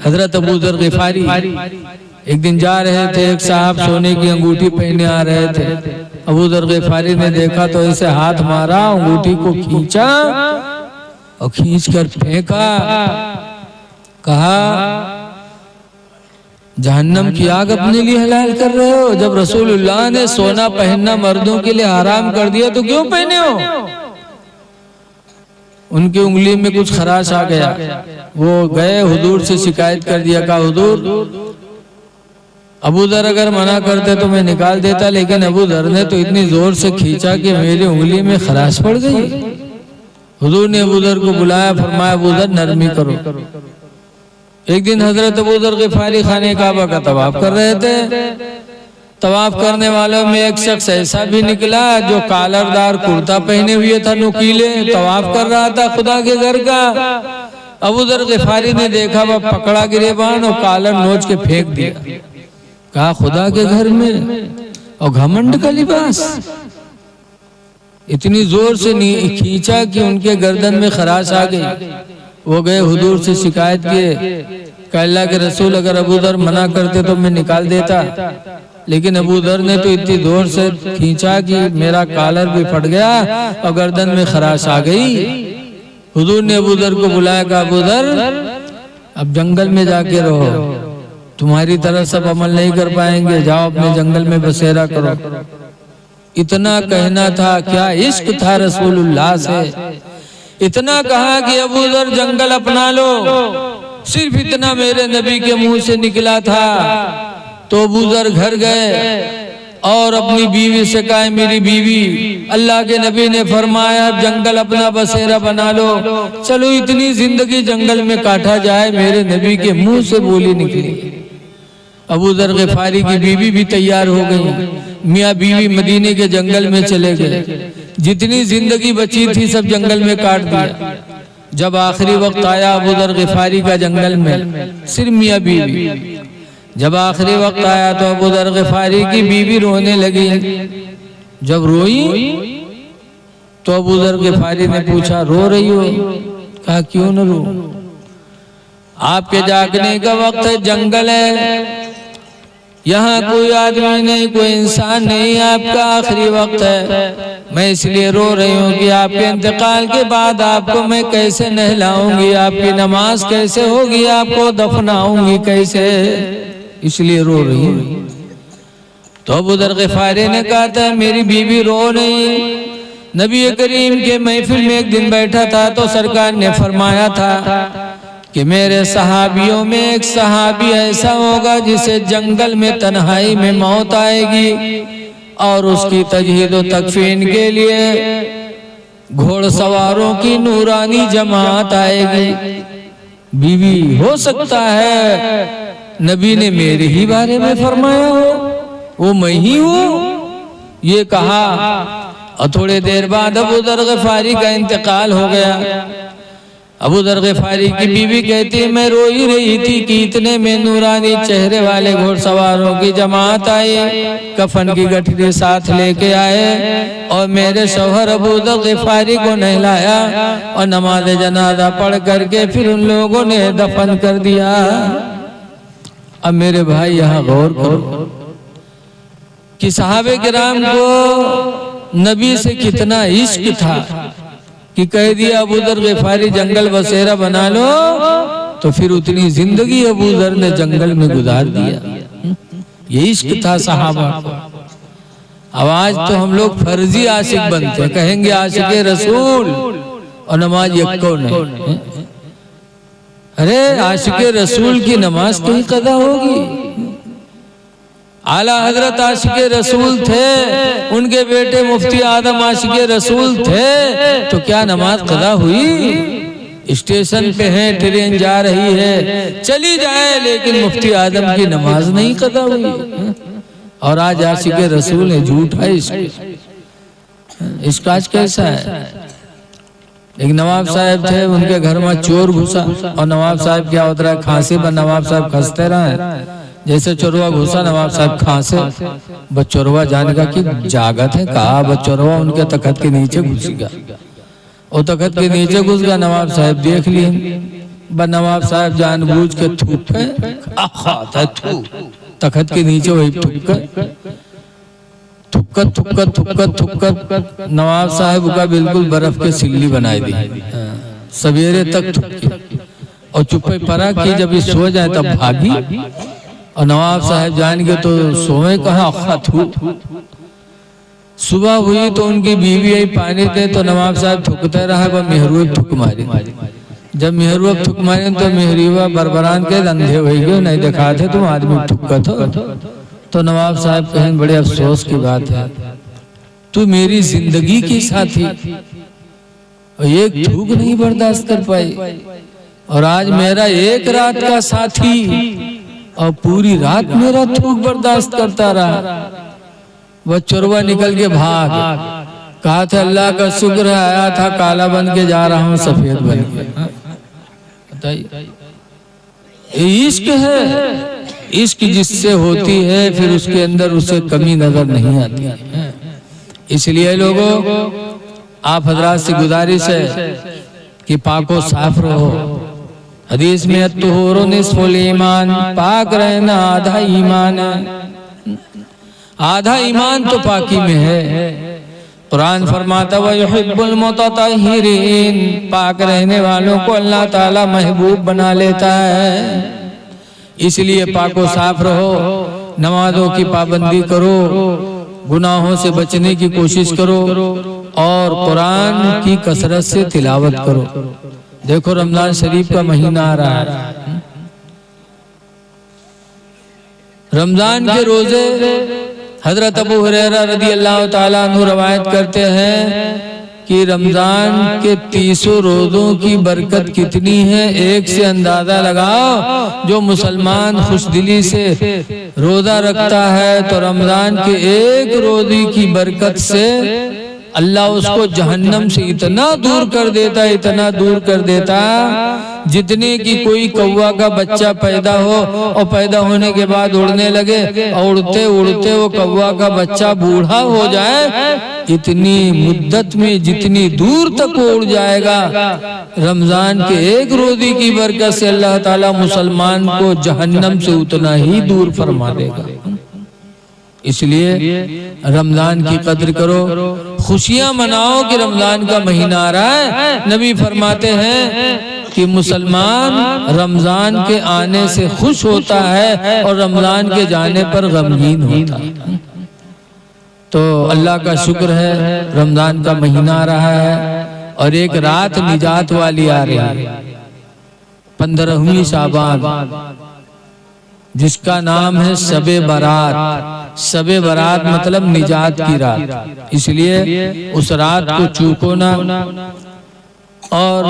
हजरत अबू ज़र ग़िफ़ारी एक दिन जा रहे थे, एक साहब सोने की अंगूठी पहने आ रहे थे। अबू ज़र ग़िफ़ारी ने देखा तो ऐसे हाथ मारा, अंगूठी को खींचा और खींच कर फेंका। कहा जहन्नम की आग अपने लिए हलाल कर रहे हो? जब रसूलुल्लाह ने सोना पहनना मर्दों के लिए हराम कर दिया तो क्यों पहने हो? उनकी उंगली में कुछ खराश आ गया। वो गए हुजूर से शिकायत कर दिया। कहा हुजूर, अबू ज़र अगर मना करते तो मैं निकाल देता, लेकिन अबू ज़र ने तो इतनी जोर से खींचा कि मेरी उंगली में खराश पड़ गई। हुजूर ने अबू ज़र को बुलाया, फरमाया अबू ज़र नरमी करो। एक दिन हजरत अबू ज़र ग़िफ़ारी खाने काबा का तवाफ कर रहे थे। तवाफ करने वालों में एक शख्स ऐसा भी निकला जो कालरदार कुर्ता पहने हुए था, नुकीले, तवाफ कर रहा था खुदा के घर का। अबू ज़र ग़िफ़ारी ने देखा, वह पकड़ा गिरेबान और कालर नोच के फेंक दिया। कहा खुदा के घर में और घमंड का लिबास। इतनी जोर से खींचा कि उनके गर्दन में खराश आ गई। वो गए हुजूर से शिकायत किए, कहा अल्लाह के रसूल अगर अबू ज़र मना करते तो मैं निकाल देता, लेकिन अबू ज़र ने तो इतनी जोर से खींचा कि मेरा कालर भी फट गया और गर्दन में खराश आ गई। हुजूर ने अबू ज़र को बुलाया, कहा अबू ज़र अब जंगल में जाके रहो, तुम्हारी तरह सब अमल नहीं कर पाएंगे, जाओ अपने जंगल में बसेरा करो। इतना कहना था, क्या इश्क था रसूलुल्लाह से। इतना कहा कि अबू ज़र जंगल अपना लो। सिर्फ इतना मेरे नबी के मुंह से निकला था तो अबू ज़र घर गए और अपनी बीवी से कहा मेरी बीवी, अल्लाह के नबी ने फरमाया जंगल अपना बसेरा बना लो, चलो इतनी जिंदगी जंगल में काटा जाए। मेरे नबी के मुंह से बोली निकली। अबू ज़र ग़िफ़ारी की बीवी भी तैयार हो गई। मियाँ बीवी मदीने के जंगल में चले गए। जितनी जिंदगी बची थी सब जंगल में काट दिया। जब आखिरी वक्त आया अबू ज़र ग़िफ़ारी का जंगल में, सिर्फ मियाँ बीवी। जब आखिरी वक्त आया तो अबू ज़र ग़िफ़ारी की बीवी रोने लगी। जब रोई तो अबू ज़र ग़िफ़ारी ने पूछा रो रही हो? कहा क्यों न रो, आपके जागने का वक्त है, जंगल है, यहाँ कोई आदमी नहीं, कोई इंसान नहीं, आपका आखिरी वक्त है। मैं इसलिए रो रही हूँ कि आपके इंतकाल के बाद आपको मैं कैसे नहलाऊंगी, आपकी नमाज कैसे होगी, आपको दफनाऊंगी कैसे, इसलिए रो रही हूँ। तो अबू ज़र ग़िफ़ारी ने कहा था मेरी बीवी रो नहीं। नबी करीम के महफिल में एक दिन बैठा था तो सरकार ने फरमाया था कि मेरे सहाबियों में एक सहाबी ऐसा होगा जिसे जंगल में तन्हाई में मौत आएगी और उसकी तजहीद व तकफीन के लिए घोड़सवारों की नूरानी जमात आएगी। बीवी हो सकता है नबी ने मेरे ही बारे में फरमाया हो, वो मैं ही हूँ ये कहा। और थोड़ी देर बाद अबू ज़र ग़िफ़ारी का इंतकाल हो गया। अबू ज़र ग़िफ़ारी की बीवी कहती है मैं रो ही रही थी कि इतने में नूरानी चेहरे वाले घोड़सवारों की जमात आई, कफन की गठरी साथ लेके आए और मेरे शौहर अबू ज़र ग़िफ़ारी को नहलाया और नमाज जनाजा पढ़ करके फिर उन लोगों ने दफन कर दिया। अब मेरे भाई यहाँ गौर करो कि सहाबे किराम को नबी से कितना इश्क था कि कह दिया अबू ज़र ग़िफ़ारी जंगल बसेरा बना लो, तो फिर उतनी जिंदगी अबू ज़र ने जंगल में गुजार दिया। ये इश्क था सहाबा को। अब आज तो हम लोग फर्जी आशिक बनते हैं, कहेंगे आशिक रसूल और नमाज यक्को नहीं। अरे आशिक रसूल की नमाज कहीं कदा होगी? आला हजरत आशिक रसूल थे, उनके बेटे मुफ्ती आदम आशिक रसूल थे, तो क्या नमाज कदा हुई? स्टेशन पे है, ट्रेन जा रही है, चली जाए, लेकिन मुफ्ती आदम की नमाज नहीं कदा हुई। और आज आशिक रसूल है, झूठ है इसका। आज कैसा है? एक नवाब साहब थे, उनके घर में चोर घुसा और नवाब साहब क्या होता है, खांसी पर नवाब साहब खसते रहे। जैसे चोरवा घुसा नवाब साहब खांसे, बच्चोरवा जाने का कि जागत है, कहा बच्चोरवा उनके तखत के नीचे घुस गया। और तखत के नीचे घुस गया, नवाब साहब देख लिए नवाब साहब जानबूझ के थूक खाता थू तखत के नीचे वही थुक्कत नवाब साहब का बिल्कुल बर्फ के सिल्ली बनाई दी। सवेरे तक थुक्की और चुप्पे परा कि जब ये सो जाए तब भागी। और नवाब साहब जान गए तो सोए कहाँ थू। सुबह हुई तो उनकी बीवी आई पानी दे तो नवाब साहब थुकते रहा। वह मेहरूब थुक मारी। जब मेहरूब थुक मारे तो मेहरीवा बरबरान के अंधे हो गए, नहीं देखा थे तुम आदमी थुक्कत हो। तो नवाब साहब कहें बड़े अफसोस की बात है, तू मेरी जिंदगी की साथी और एक थूक नहीं बर्दाश्त कर पाई, और आज मेरा एक रात का साथी और पूरी रात मेरा थूक बर्दाश्त करता रहा। वह चोरवा निकल के भाग। कहा था अल्लाह का शुक्र है आया था काला बन के जा रहा हूँ सफेद बन के। बताइए, इश्क है, इश्क जिससे होती है फिर उसके अंदर उसे कमी नजर नहीं आती है। इसलिए लोगों आप हजरात से गुजारिश है कि पाको साफ रहो। हदीस में अत्तहुर निस्फुल ईमान, पाक रहना आधा ईमान है। आधा ईमान तो पाकी में है। कुरान फरमाता व युहिब्बुल मुतत्तहिरीन, पाक रहने वालों को अल्लाह ताला महबूब बना लेता है। इसलिए पाको साफ रहो, नमाजों की पाबंदी करो, गुनाहों से बचने की कोशिश करो और कुरान की कसरत से तिलावत करो। देखो रमजान शरीफ का महीना आ रहा है। रमजान के रोजे हजरत अबू हुरैरा रदी अल्लाह ताला अन्हु रवायत करते हैं कि रमजान के 30 रोजों की बरकत कितनी है एक से अंदाजा लगाओ। जो मुसलमान खुशदिली से रोजा रखता है तो रमजान के एक रोजे की बरकत से अल्लाह उसको जहन्नम से इतना दूर कर देता, इतना दूर कर देता जितने की कोई कौवा का बच्चा पैदा हो और पैदा होने के बाद उड़ने लगे और उड़ते उड़ते वो कौवा का बच्चा बूढ़ा हो जाए, इतनी मुद्दत में जितनी दूर तक वो उड़ जाएगा। रमजान के एक रोजे की बरकत से अल्लाह ताला मुसलमान को जहन्नम से उतना ही दूर फरमा देगा। इसलिए रमजान की कद्र करो, खुशियां मनाओ कि रमजान का महीना आ रहा है। नबी फरमाते हैं कि मुसलमान रमजान के आने से खुश होता है और रमजान के जाने पर गमगीन होता है। तो अल्लाह का शुक्र है रमजान का महीना आ रहा है और एक रात निजात वाली आ रही है, 15वीं शाबान, जिसका नाम है शबे बारात। शबे बारात मतलब निजात की रात, इसलिए उस रात को चूको ना। और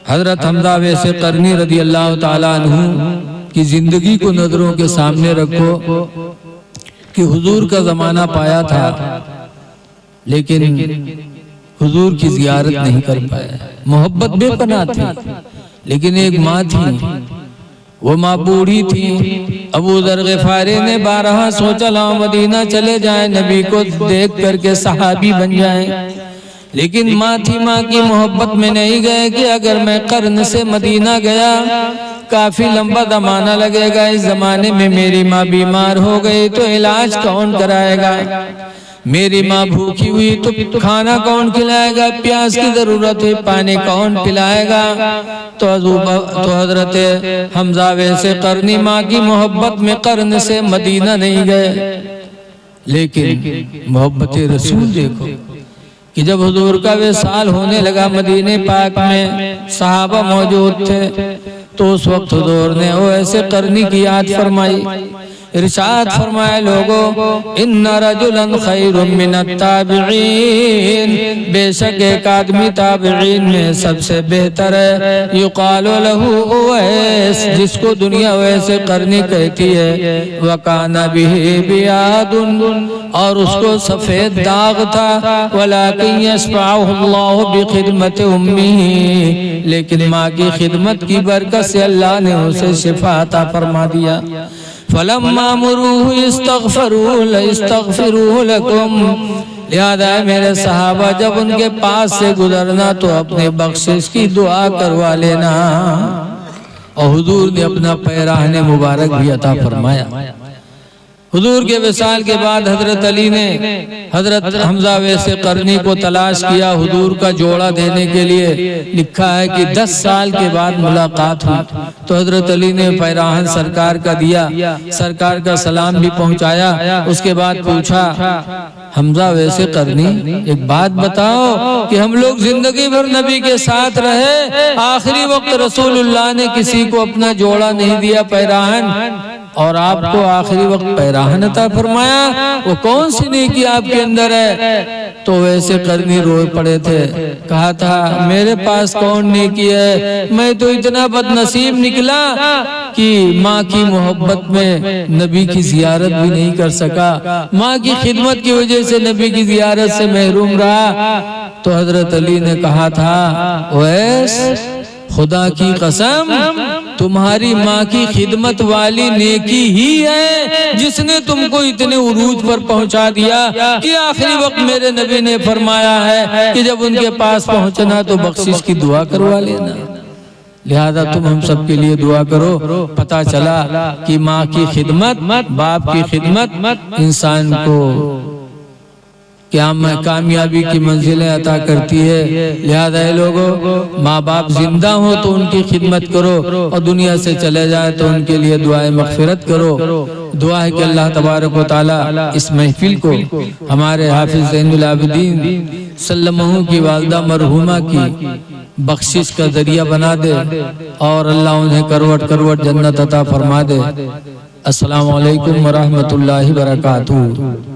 हजरत हमजा वैसे करनी रदी अल्लाह ताला अन्हु की जिंदगी को नजरों के सामने रखो कि हुजूर का जमाना पाया था लेकिन हुजूर की जियारत नहीं कर पाया। मोहब्बत बेपनाह थी, लेकिन एक माँ थी, वो माँ बूढ़ी थी। अबू दर गिफारी ने 12 सोचा लाओ मदीना चले जाएं, नबी को देख करके सहाबी बन जाएं। लेकिन माँ थी, माँ की मोहब्बत में नहीं गए कि अगर मैं कर्न से मदीना गया काफी लंबा जमाना लगेगा, इस जमाने में मेरी माँ बीमार हो गई तो इलाज कौन कराएगा, मेरी माँ भूखी हुई तो खाना कौन खिलाएगा, प्यास की जरूरत हुई पानी कौन पिलाएगा। तो हजरत हमजा वैसे करनी माँ की मोहब्बत में कर्न से मदीना नहीं गए। लेकिन मोहब्बत रसूल देखो कि जब हुजूर का विसाल होने लगा मदीने पाक में, सहाबा मौजूद थे, तो उस वक्त हुजूर ने वो ऐसे करनी की याद फरमाई। इरशाद फरमाया लोगो इन्ना रजुलन खैरुम मिनत ताबिईन, बेशक एक आदमी ताबिईन में सबसे बेहतर है। युकालु लहू उवैस, जिसको दुनिया वैसे करनी कहती है। वकाना बिही बियादुन, और उसको सफेद दाग था। वलाकिन यस्फअहुल्लाहु बिखिदमत उम्मीही, लेकिन माँ की खिदमत की बरकत से अल्लाह ने उसे शिफा अता फरमा दिया। फलम्मा मुरूहु इस्तगफरू लकुम, याद आए मेरे सहाबा, जब उनके पास से गुजरना तो अपने बख्शिश की दुआ करवा लेना। और हुजूर ने अपना पैराहने मुबारक भी अता फरमाया। हुजूर के विसाल के बाद हजरत अली ने हजरत हमजा वैसे करनी को तलाश किया हुजूर का जोड़ा देने के लिए। लिखा है कि 10 साल के बाद मुलाकात हुई तो हजरत अली ने पैराहन सरकार का दिया, सरकार का सलाम भी पहुंचाया। उसके बाद पूछा, हमजा वैसे करनी, एक बात बताओ कि हम लोग जिंदगी भर नबी के साथ रहे, आखिरी वक्त रसूलुल्लाह ने किसी को अपना जोड़ा नहीं दिया पैराहन, और आपको आखिरी वक्त पैराहन अता फरमाया, वो कौन सी नेकी आपके अंदर है? तो वैसे करनी रोए पड़े थे। कहा था, मेरे पास कौन नेकी है, मैं तो इतना बदनसीब निकला कि माँ की मोहब्बत में नबी की जियारत भी नहीं कर सका, माँ की खिदमत की वजह से नबी की जियारत से महरूम रहा। तो हजरत अली ने कहा था, ओवैस खुदा की कसम, तुम्हारी माँ की खिदमत वाली नेकी ही है जिसने तुमको इतने उरूज पर पहुंचा दिया कि आखिरी वक्त मेरे नबी ने फरमाया है कि जब उनके पास पहुंचना तो बख्शिश की दुआ करवा लेना। लिहाजा तुम हम सब के लिए दुआ करो। पता चला कि माँ की खिदमत, बाप की खिदमत इंसान को क्या कामयाबी की मंजिलें अता करती है। लिहाजा लोगों, माँ बाप जिंदा हो तो उनकी खिदमत करो, और दुनिया से चले जाए तो उनके लिए दुआए मगफिरत करो। दुआ है कि अल्लाह तबारक व तआला इस महफिल को हमारे हाफिज ज़ैनुल आबिदीन सल्लल्लाहु की वालदा मरहुमा की बख्शिश का जरिया बना दे, और अल्लाह उन्हें करवट करवट जन्नत अता फरमा दे। अस्सलामु अलैकुम व रहमतुल्लाहि व बरकातुहू।